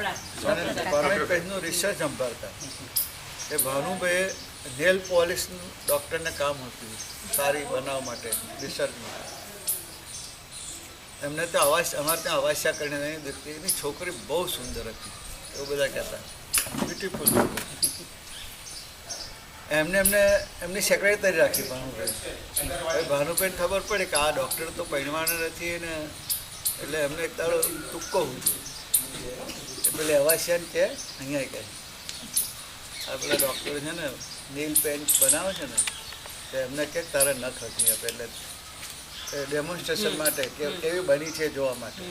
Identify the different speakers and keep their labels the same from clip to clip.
Speaker 1: ભાનુભાઈનું research સંભાળતા એ Bhanubhai nail પોલિશનું ડૉક્ટરને કામ હતું સારી બનાવવા માટે રિસર્ચમાં. એમને તો અમારે ત્યાં અવાસ્યા કરીને એની છોકરી બહુ સુંદર હતી એવું બધા કહેતા, બ્યુટીફુલ. એમની સેક્રેટરી રાખી ભાનુભાઈ. ભાનુભાઈને ખબર પડી કે આ ડૉક્ટર તો પૈણવાના નથી ને, એટલે એમને એક તારો ટૂંકો હું છું પેલે અવાસ્યાને કે અહીંયા કહે આ પેલા ડૉક્ટર છે ને નેલ પેન્ટ બનાવે છે ને તો એમને કે તારા નખ હકની આપે, એટલે ડેમોન્સ્ટ્રેશન માટે કે કેવી બની છે જોવા માટે.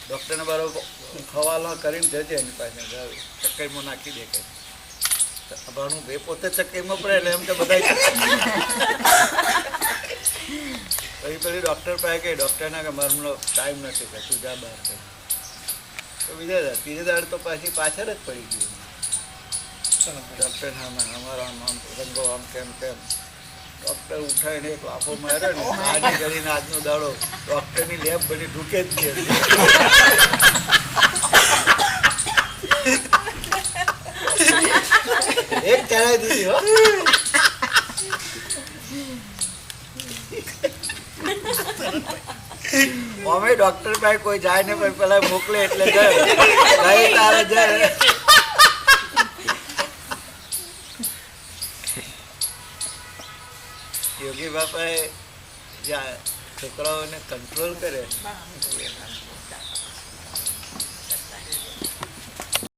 Speaker 1: ડૉક્ટરને બરાબર હવાલો કરીને જજે એની પાસે ચક્કરમાં નાખી દે કે ભાણું બે પોતે ચક્કરમાં પડે એટલે એમ તો બધા પછી પેલી ડૉક્ટર પાસે કહે ડૉક્ટરના કે મારો ટાઈમ નથી કે તું જા બહાર કહે તો ત્રીજા દાડ તો પાછી પાછળ જ પડી ગયું. ડૉક્ટર અમારા આમ રંગો આમ કેમ ડૉક્ટર ઉઠાવીને એક લાફો માર્યો ને આજે કરીને આજનો દાડો ડૉક્ટરની લેબ બધી ઢૂકે જ ગઈ. એક ચડાવી દીધી હો. અમે ડૉક્ટર પાસે કોઈ જાય ને પછી પેલા મોકલે એટલે જાય. યોગી બાપાએ છોકરાઓને કંટ્રોલ કરે.